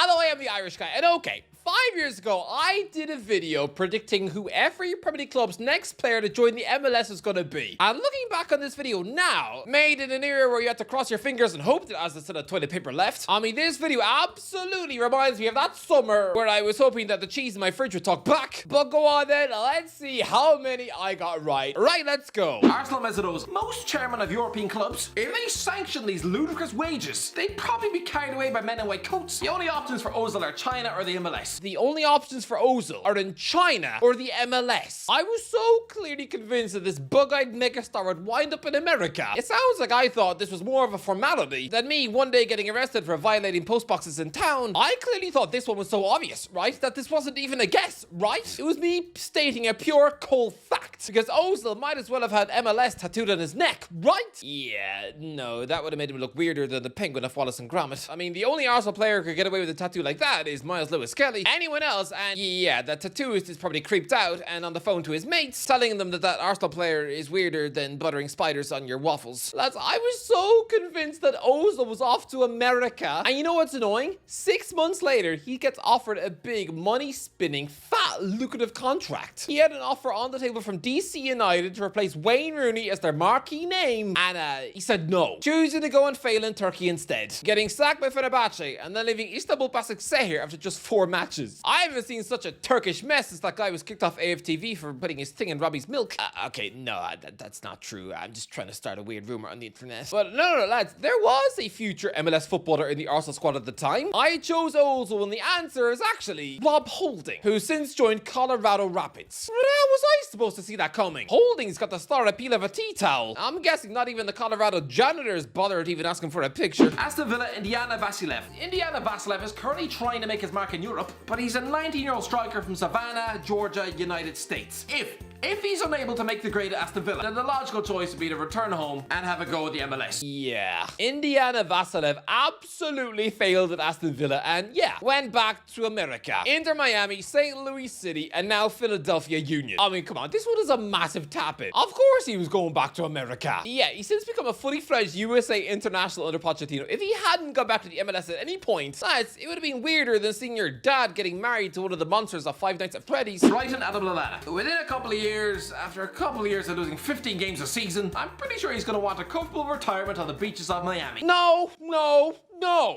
Hello, I am the Irish guy, and okay, 5 years ago, I did a video predicting who every Premier League club's next player to join the MLS is going to be. And looking back on this video now, made in an era where you had to cross your fingers and hope that as instead of toilet paper left, I mean, this video absolutely reminds me of that summer where I was hoping that the cheese in my fridge would talk back. But go on then, let's see how many I got right. Right, let's go. Arsenal Messeros, most chairmen of European clubs, if they sanction these ludicrous wages, they'd probably be carried away by men in white coats. The only options for Ozil are China or the MLS. The only options for Ozil are in China or the MLS. I was so clearly convinced that this bug-eyed megastar would wind up in America. It sounds like I thought this was more of a formality than me one day getting arrested for violating postboxes in town. I clearly thought this one was so obvious, right? That this wasn't even a guess, right? It was me stating a pure cold fact. Because Ozil might as well have had MLS tattooed on his neck, right? Yeah, no, that would have made him look weirder than the penguin of Wallace and Gromit. I mean, the only Arsenal player who could get away with a tattoo like that is Miles Lewis-Kelly. Anyone else, and yeah, that tattooist is probably creeped out and on the phone to his mates, telling them that that Arsenal player is weirder than buttering spiders on your waffles. Lads, I was so convinced that Ozil was off to America, and you know what's annoying? 6 months later, he gets offered a big, money-spinning, fat, lucrative contract. He had an offer on the table from DC United to replace Wayne Rooney as their marquee name, and he said no, choosing to go and fail in Turkey instead, getting sacked by Fenerbahce and then leaving Istanbul Basaksehir after just 4 matches. I haven't seen such a Turkish mess since that guy was kicked off AFTV for putting his thing in Robbie's milk. Okay, no, that's not true. I'm just trying to start a weird rumor on the internet. But no, lads, there was a future MLS footballer in the Arsenal squad at the time. I chose Ozil, and the answer is actually Rob Holding, who since joined Colorado Rapids. But how was I supposed to see that coming? Holding's got the star appeal of a tea towel. I'm guessing not even the Colorado janitors bothered even asking for a picture. Aston Villa, Indiana Vasilev. Indiana Vasilev is currently trying to make his mark in Europe, but he's a 19-year-old striker from Savannah, Georgia, United States. If he's unable to make the grade at Aston Villa, then the logical choice would be to return home and have a go at the MLS. Yeah. Indiana Vasilev absolutely failed at Aston Villa and yeah, went back to America. Inter Miami, St. Louis City, and now Philadelphia Union. I mean, come on, this one is a massive tap-in. Of course he was going back to America. Yeah, he's since become a fully fledged USA international under Pochettino. If he hadn't gone back to the MLS at any point, lads, it would have been weirder than seeing your dad getting married to one of the monsters of Five Nights at Freddy's. Brighton, Adam Lallana. Within a couple of years, after a couple of years of losing 15 games a season, I'm pretty sure he's going to want a comfortable retirement on the beaches of Miami. No.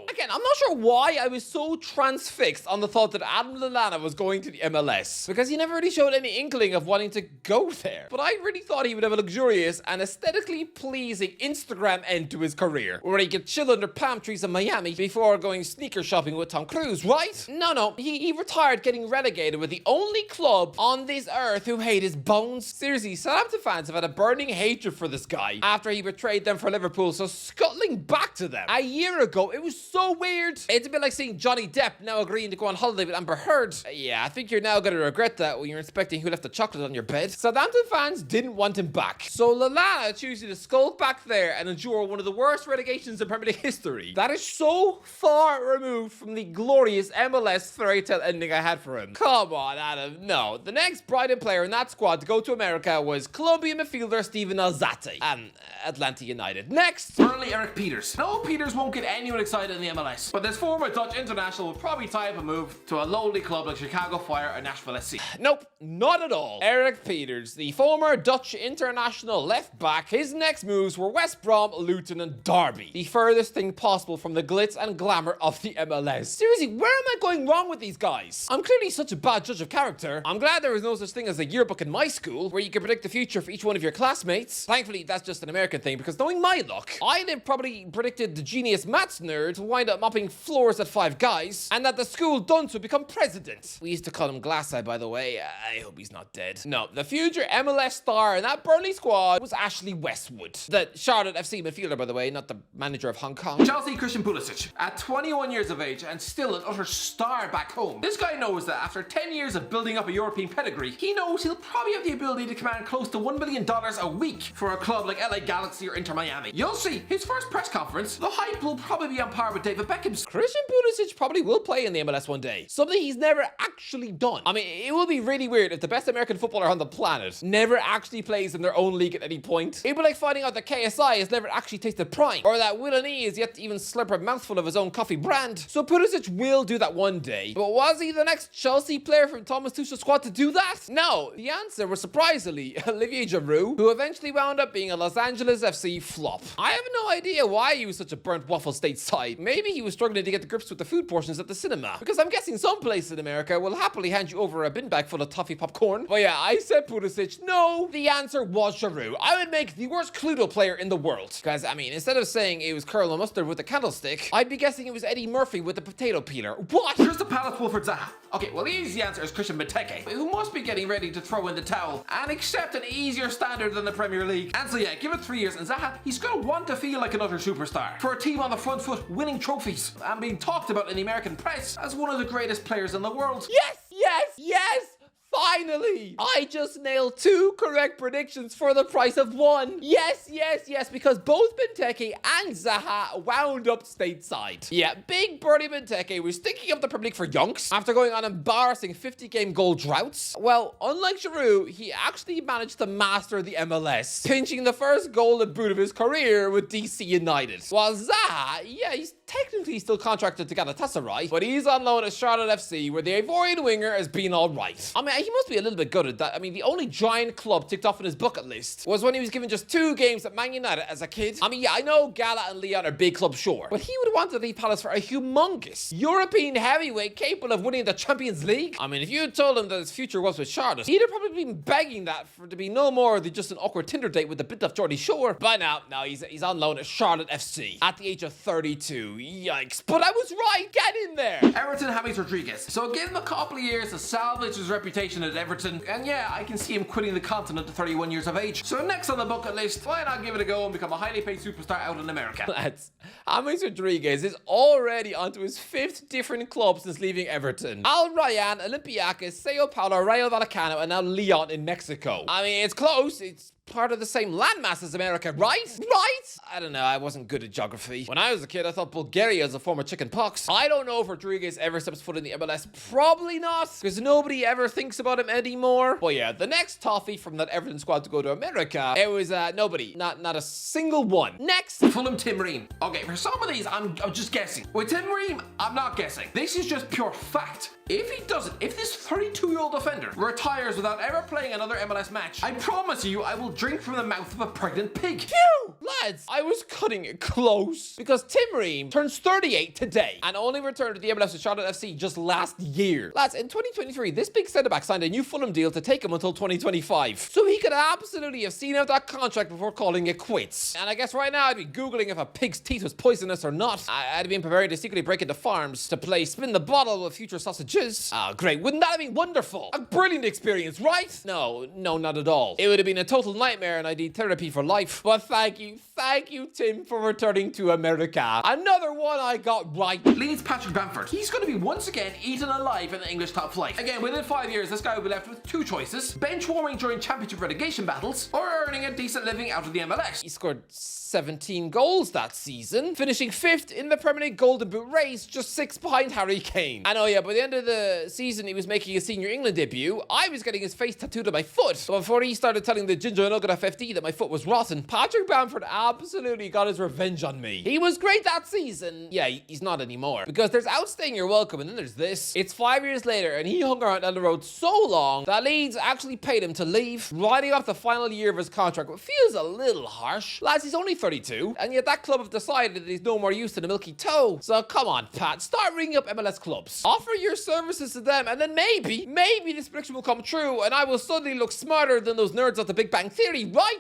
Again, I'm not sure why I was so transfixed on the thought that Adam Lallana was going to the MLS, because he never really showed any inkling of wanting to go there. But I really thought he would have a luxurious and aesthetically pleasing Instagram end to his career, where he could chill under palm trees in Miami before going sneaker shopping with Tom Cruise, right? No, he retired getting relegated with the only club on this earth who hate his bones. Seriously, Southampton fans have had a burning hatred for this guy after he betrayed them for Liverpool, so scuttling back to them a year ago, it was so weird. It's a bit like seeing Johnny Depp now agreeing to go on holiday with Amber Heard. Yeah, I think you're now going to regret that when you're inspecting who left the chocolate on your bed. Southampton fans didn't want him back, so Lallana choosing to skulk back there and endure one of the worst relegations in Premier League history. That is so far removed from the glorious MLS fairy tale ending I had for him. Come on, Adam. No. The next Brighton player in that squad to go to America was Colombian midfielder Steven Alzate and Atlanta United. Next, Burnley, Eric Peters. No, Peters won't get anyone excited in the MLS, but this former Dutch international will probably tie up a move to a lowly club like Chicago Fire or Nashville SC. Nope, not at all. Eric Peters, the former Dutch international left back, his next moves were West Brom, Luton and Derby. The furthest thing possible from the glitz and glamour of the MLS. Seriously, where am I going wrong with these guys? I'm clearly such a bad judge of character. I'm glad there was no such thing as a yearbook in my school where you could predict the future for each one of your classmates. Thankfully, that's just an American thing, because knowing my luck, I'd have probably predicted the genius maths nerd to wind up mopping floors at Five Guys, and that the school dunce would become president. We used to call him Glass-Eye, by the way. I hope he's not dead. No, the future MLS star in that Burnley squad was Ashley Westwood. The Charlotte FC midfielder, by the way, not the manager of Hong Kong. Chelsea, Christian Pulisic. At 21 years of age and still an utter star back home, this guy knows that after 10 years of building up a European pedigree, he knows he'll probably have the ability to command close to $1 million a week for a club like LA Galaxy or Inter Miami. You'll see, his first press conference, the hype will probably be be on par with David Beckham's. Christian Pulisic probably will play in the MLS one day. Something he's never actually done. I mean, it will be really weird if the best American footballer on the planet never actually plays in their own league at any point. It'd be like finding out that KSI has never actually tasted Prime, or that Will and E is yet to even slurp a mouthful of his own coffee brand. So Pulisic will do that one day. But was he the next Chelsea player from Thomas Tuchel's squad to do that? No. The answer was surprisingly Olivier Giroud, who eventually wound up being a Los Angeles FC flop. I have no idea why he was such a burnt waffle stateside. Maybe he was struggling to get to grips with the food portions at the cinema, because I'm guessing some place in America will happily hand you over a bin bag full of toffee popcorn. But yeah, I said Pulisic. No, the answer was Giroud. I would make the worst Cluedo player in the world. Because, I mean, instead of saying it was Colonel Mustard with a candlestick, I'd be guessing it was Eddie Murphy with a potato peeler. What? Here's the palatable for Zaha. Okay, well, the easy answer is Christian Benteke, who must be getting ready to throw in the towel and accept an easier standard than the Premier League. And so yeah, give it 3 years and Zaha, he's gonna want to feel like another superstar for a team on the front foot, winning trophies and being talked about in the American press as one of the greatest players in the world. Yes, yes, yes! Finally! I just nailed 2 correct predictions for the price of 1. Yes, yes, yes, because both Benteke and Zaha wound up stateside. Yeah, Big Birdie Benteke was stinking up the Premier League for yonks after going on embarrassing 50-game goal droughts. Well, unlike Giroud, he actually managed to master the MLS, pinching the first golden boot of his career with DC United. While Zaha, yeah, he's technically still contracted to Galatasaray, but he's on loan at Charlotte FC, where the Ivorian winger has been alright. I mean, he must be a little bit gutted that, I mean, the only giant club ticked off on his bucket list was when he was given just 2 games at Man United as a kid. I mean, yeah, I know Gala and Leon are big clubs, sure, but he would want to leave Palace for a humongous European heavyweight capable of winning the Champions League. I mean, if you had told him that his future was with Charlotte, he'd have probably been begging that for to be no more than just an awkward Tinder date with the bit of Geordie Shore. But now, he's on loan at Charlotte FC at the age of 32. Yikes. But I was right. Get in there. Everton James Rodriguez. So give him a couple of years to salvage his reputation at Everton. And yeah, I can see him quitting the continent at 31 years of age. So next on the bucket list, why not give it a go and become a highly paid superstar out in America? Lads, James Rodriguez is already onto his 5th different club since leaving Everton. Al Rayyan, Olympiacos, Sao Paulo, Rayo Vallecano, and now Leon in Mexico. I mean, it's close. It's part of the same landmass as America, right? Right? I don't know, I wasn't good at geography. When I was a kid, I thought Bulgaria was a form of chicken pox. I don't know if Rodriguez ever steps foot in the MLS. Probably not, because nobody ever thinks about him anymore. But yeah, the next toffee from that Everton squad to go to America, it was nobody. Not a single one. Next! Fulham Tim Ream. Okay, for some of these, I'm just guessing. With Tim Ream, I'm not guessing. This is just pure fact. If he doesn't, if this 32-year-old defender retires without ever playing another MLS match, I promise you I will drink from the mouth of a pregnant pig. Phew! Lads, I was cutting it close. Because Tim Ream turns 38 today and only returned to the MLS with Charlotte FC just last year. Lads, in 2023, this big centre-back signed a new Fulham deal to take him until 2025. So he could absolutely have seen out that contract before calling it quits. And I guess right now I'd be Googling if a pig's teeth was poisonous or not. I'd been preparing to secretly break into farms to play spin the bottle with future sausages. Oh, great. Wouldn't that have been wonderful? A brilliant experience, right? No, not at all. It would have been a total nightmare and I'd need therapy for life. But thank you, Tim, for returning to America. Another one I got right. Leeds Patrick Bamford. He's going to be once again eaten alive in the English top flight. Again, within 5 years, this guy will be left with 2 choices. Bench warming during championship relegation battles or earning a decent living out of the MLS. He scored 17 goals that season, finishing 5th in the Premier League Golden Boot race, just 6 behind Harry Kane. I know, yeah, by the end of the season, he was making his senior England debut. I was getting his face tattooed on my foot. But before he started telling the ginger nugget FFD that my foot was rotten, Patrick Bamford absolutely got his revenge on me. He was great that season. Yeah, he's not anymore. Because there's outstaying your welcome, and then there's this. It's 5 years later, and he hung around Ellen Road so long that Leeds actually paid him to leave, riding off the final year of his contract, which feels a little harsh. Lads, he's only 32, and yet that club have decided that he's no more use than a milky toe. So come on, Pat, start ringing up MLS clubs. Offer your services to them, and then maybe this prediction will come true, and I will suddenly look smarter than those nerds of the Big Bang Theory. Right?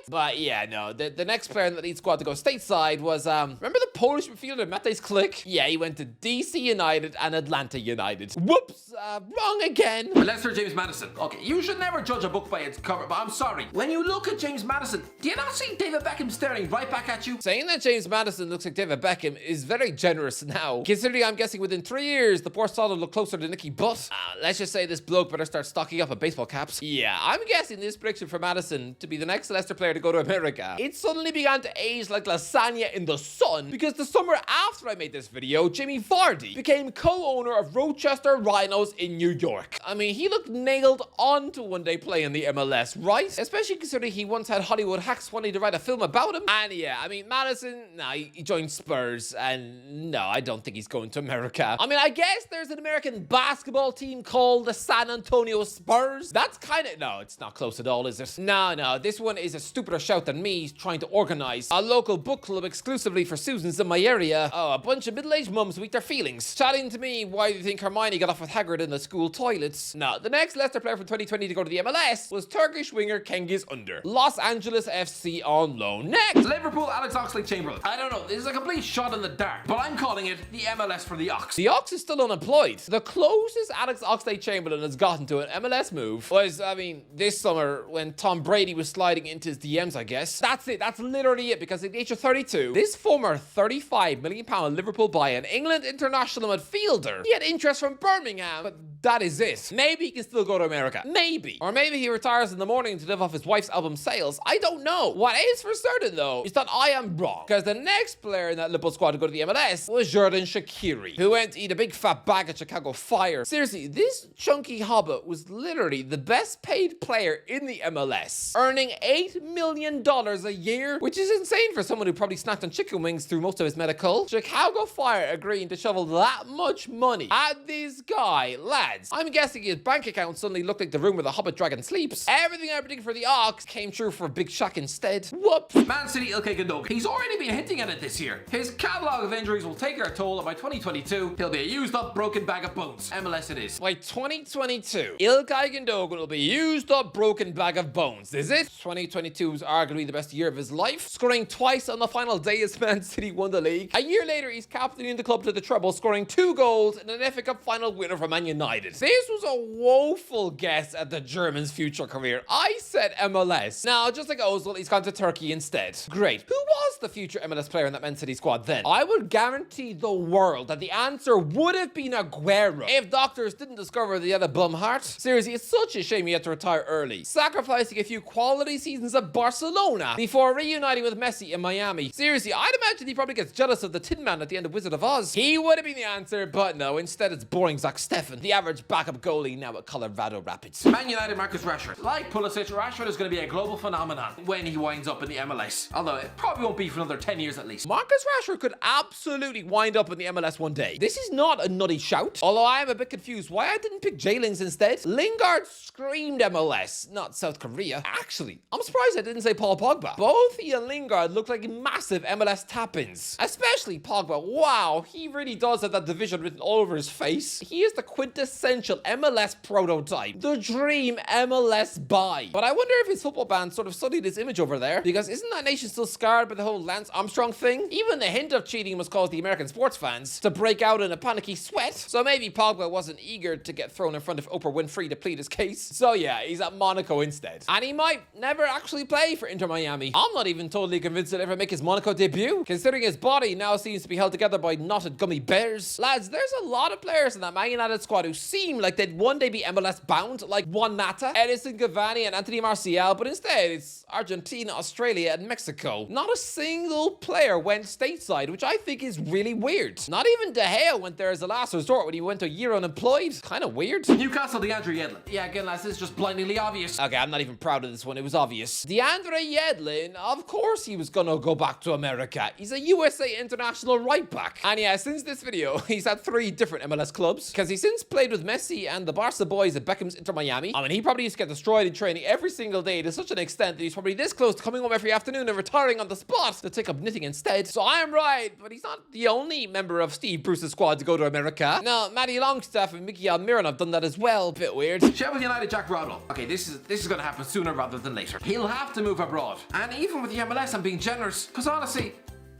But yeah, no, the next player in the Leeds squad to go stateside was, remember the Polish midfielder Matej's Klich? Yeah, he went to DC United and Atlanta United. Whoops, wrong again. Leicester James Maddison. Okay, you should never judge a book by its cover, but I'm sorry. When you look at James Maddison, do you not see David Beckham staring right back at you? Saying that James Maddison looks like David Beckham is very generous now, considering I'm guessing within 3 years, the poor sod will look closer to Nicky Butt. Let's just say this bloke better start stocking up on baseball caps. Yeah, I'm guessing this prediction for Maddison to be the next Leicester player to go to America, it suddenly began to age like lasagna in the sun, because the summer after I made this video, Jamie Vardy became co-owner of Rochester Rhinos in New York. I mean, he looked nailed on to one day play in the MLS, right? Especially considering he once had Hollywood hacks wanting to write a film about him. And yeah, I mean, Maddison, nah, he joined Spurs, and no, I don't think he's going to America. I mean, I guess there's an American basketball team called the San Antonio Spurs. That's kind of, no, it's not close at all, is it? No, this one is a stupider shout than me trying to organize a local book club exclusively for Susans in my area. Oh, a bunch of middle-aged mums with their feelings chatting to me why do you think Hermione got off with Hagrid in the school toilets. No, the next Leicester player from 2020 to go to the MLS was Turkish winger Cengiz Under. Los Angeles FC on loan. Next, Liverpool, Alex Oxlade-Chamberlain. I don't know, this is a complete shot in the dark, but I'm calling it the MLS for the Ox. The Ox is still unemployed. The closest Alex Oxlade-Chamberlain has gotten to an MLS move was, I mean, this summer when Tom Brady was sliding into his DMs, I guess. That's it. That's literally it, because at the age of 32, this former £35 million Liverpool buy-in England international midfielder, he had interest from Birmingham, but that is it. Maybe he can still go to America. Maybe. Or maybe he retires in the morning to live off his wife's album sales. I don't know. What is for certain, though, is that I am wrong, because the next player in that Liverpool squad to go to the MLS was Xherdan Shaqiri, who went to eat a big fat bag at Chicago Fire. Seriously, this chunky hobbit was literally the best paid player in the MLS, earning $8 million a year, which is insane for someone who probably snacked on chicken wings through most of his medical. Chicago Fire agreeing to shovel that much money at this guy. Lads, I'm guessing his bank account suddenly looked like the room where the Hobbit dragon sleeps. Everything I predicted for the Ox came true for Big Shaq instead. Whoops. Man City Ilkay Gundogan. He's already been hinting at it this year. His catalogue of injuries will take their toll, and by 2022, he'll be a used up, broken bag of bones. MLS it is. By 2022, Ilkay Gundogan will be used up, broken bag of bones, is it? 2022 was arguably the best year of his life, scoring twice on the final day as Man City won the league. A year later, he's captaining the club to the treble, scoring 2 goals in an FA Cup final winner for Man United. This was a woeful guess at the German's future career. I said MLS. Now, just like Ozil, he's gone to Turkey instead. Great. Who was the future MLS player in that Man City squad then? I would guarantee the world that the answer would have been Aguero if doctors didn't discover that he had a bum heart. Seriously, it's such a shame he had to retire early, sacrificing a few quality seasons at Barcelona before reuniting with Messi in Miami. Seriously, I'd imagine he probably gets jealous of the Tin Man at the end of Wizard of Oz. He would have been the answer, but no, instead it's boring Zach Steffen, the average backup goalie now at Colorado Rapids. Man United Marcus Rashford. Like Pulisic, Rashford is going to be a global phenomenon when he winds up in the MLS. Although it probably won't be for another 10 years at least. Marcus Rashford could absolutely wind up in the MLS one day. This is not a nutty shout, although I am a bit confused why I didn't pick J-Lings instead. Lingard screamed MLS, not South Korea. Actually, I'm surprised I didn't say Paul Pogba. Both he and Lingard look like massive MLS tap-ins. Especially Pogba. Wow, he really does have that division written all over his face. He is the quintessential MLS prototype. The dream MLS buy. But I wonder if his football band sort of studied his image over there, because isn't that nation still scarred by the whole Lance Armstrong thing? Even the hint of cheating must cause the American sports fans to break out in a panicky sweat. So maybe Pogba wasn't eager to get thrown in front of Oprah Winfrey to plead his case. So yeah, he's at Monaco instead. And he might never actually play for Inter Miami. I'm not even totally convinced he'll ever make his Monaco debut, considering his body now seems to be held together by knotted gummy bears. Lads, there's a lot of players in that Man United squad who seem like they'd one day be MLS bound, like Juan Mata, Edison Cavani, and Anthony Martial, but instead it's Argentina, Australia, and Mexico. Not a single player went stateside, which I think is really weird. Not even De Gea went there as a last resort when he went a year unemployed. Kind of weird. Newcastle, DeAndre Yedlin. Yeah, again, lads, this is just blindingly obvious. Okay, I'm not even proud of this one. It was obvious. DeAndre Yedlin, of course he was gonna go back to America. He's a USA international right back. And yeah, since this video, he's had 3 different MLS clubs, because he's since played with Messi and the Barca boys at Beckham's Inter Miami. I mean, he probably used to get destroyed in training every single day to such an extent that he's probably this close to coming home every afternoon and retiring on the spot to take up knitting instead. So I am right, but he's not the only member of Steve Bruce's squad to go to America. No, Matty Longstaff and Mickey Almiron have done that as well. Bit weird. Sheffield United Jack Rodwell. Okay, this is going to happen sooner rather than later. He'll have to move abroad. And even with the MLS, I'm being generous, because honestly,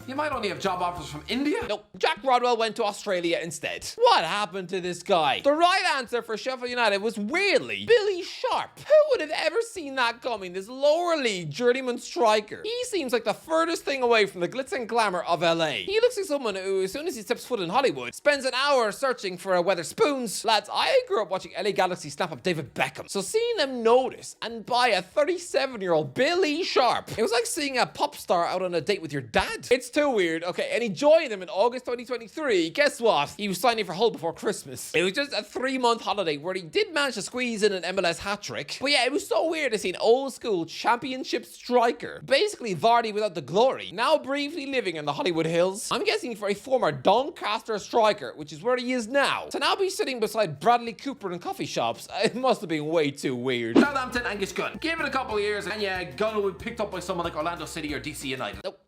He might only have job offers from India. Nope, Jack Rodwell went to Australia instead. What happened to this guy? The right answer for Sheffield United was weirdly Billy Sharp. Who would have ever seen that coming? This lower league journeyman striker. He seems like the furthest thing away from the glitz and glamour of LA. He looks like someone who, as soon as he steps foot in Hollywood, spends an hour searching for a Wetherspoons. Lads, I grew up watching LA Galaxy snap up David Beckham. So seeing them notice and buy a 37-year-old Billy Sharp, it was like seeing a pop star out on a date with your dad. It's too weird. Okay, and he joined them in August 2023. Guess what? He was signing for Hull before Christmas. It was just a 3-month holiday where he did manage to squeeze in an MLS hat trick. But yeah, it was so weird to see an old school championship striker, basically Vardy without the glory, now briefly living in the Hollywood Hills. I'm guessing for a former Doncaster striker, which is where he is now, to now be sitting beside Bradley Cooper in coffee shops, it must have been way too weird. Southampton, Angus Gunn. Give it a couple of years and yeah, Gunn will be picked up by someone like Orlando City or DC United. Nope.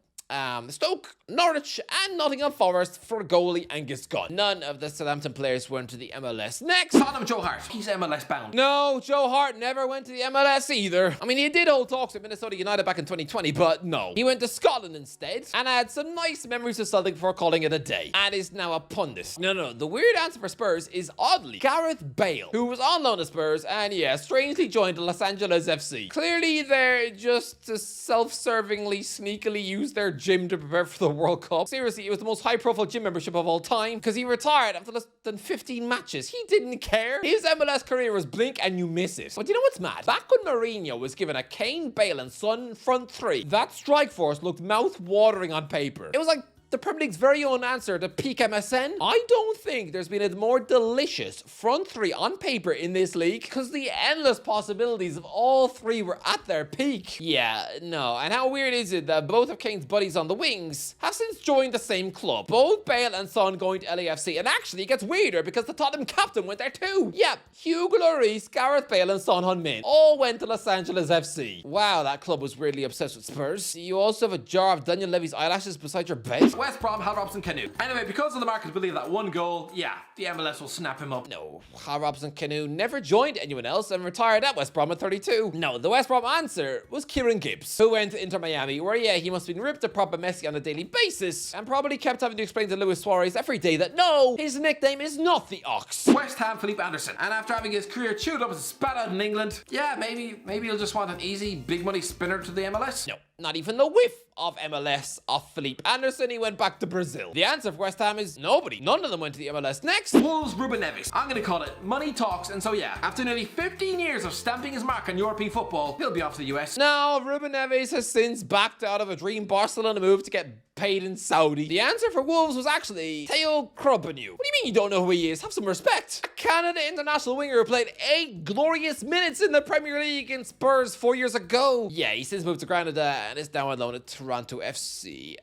Stoke, Norwich, and Nottingham Forest for goalie Angus Gunn. None of the Southampton players went to the MLS. Next, Tottenham Joe Hart. He's MLS bound. No, Joe Hart never went to the MLS either. I mean, he did hold talks with Minnesota United back in 2020, but no. He went to Scotland instead and had some nice memories of Celtic before calling it a day, and is now a pundit. No, the weird answer for Spurs is oddly Gareth Bale, who was on loan to Spurs and yeah, strangely joined Los Angeles FC. Clearly, they're just to self-servingly, sneakily use their gym to prepare for the World Cup. Seriously, it was the most high-profile gym membership of all time because he retired after less than 15 matches. He didn't care. His MLS career was blink and you miss it. But you know what's mad? Back when Mourinho was given a Kane, Bale and Son front three, that strike force looked mouth-watering on paper. It was like the Premier League's very own answer to peak MSN. I don't think there's been a more delicious front three on paper in this league because the endless possibilities of all three were at their peak. Yeah, no. And how weird is it that both of Kane's buddies on the wings have since joined the same club? Both Bale and Son going to LAFC. And actually, it gets weirder because the Tottenham captain went there too. Yeah, Hugo Lloris, Gareth Bale and Son Heung-min all went to Los Angeles FC. Wow, that club was weirdly obsessed with Spurs. You also have a jar of Daniel Levy's eyelashes beside your bed. West Brom, Hal Robson Canoe. Anyway, because of the market believe that one goal, yeah, the MLS will snap him up. No, Hal Robson Canoe never joined anyone else and retired at West Brom at 32. No, the West Brom answer was Kieran Gibbs, who went to Inter Miami, where yeah, he must have been ripped apart by Messi on a daily basis, and probably kept having to explain to Luis Suarez every day that no, his nickname is not the Ox. West Ham, Felipe Anderson. And after having his career chewed up as a spat out in England, yeah, maybe he'll just want an easy, big money spinner to the MLS. No, not even the whiff of MLS of Felipe Anderson. He went back to Brazil. The answer for West Ham is nobody. None of them went to the MLS. Next, Wolves, Ruben Neves. I'm gonna call it money talks, and so yeah, after nearly 15 years of stamping his mark on European football, he'll be off to the US. Now, Ruben Neves has since backed out of a dream Barcelona move to get paid in Saudi. The answer for Wolves was actually Theo Krobanu. What do you mean you don't know who he is? Have some respect. A Canada international winger who played 8 glorious minutes in the Premier League in Spurs 4 years ago. Yeah, he since moved to Granada and is now on loan at Toronto FC.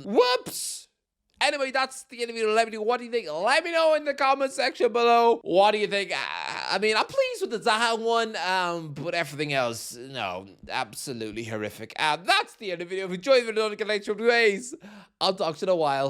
Whoops. Anyway, that's the interview. Let me know what do you think. Let me know in the comment section below. What do you think? I mean, I'm pleased with the Zaha one, but everything else, no, absolutely horrific. That's the end of the video. If you enjoyed the video, don't forget to like, subscribe, I'll talk to you in a while.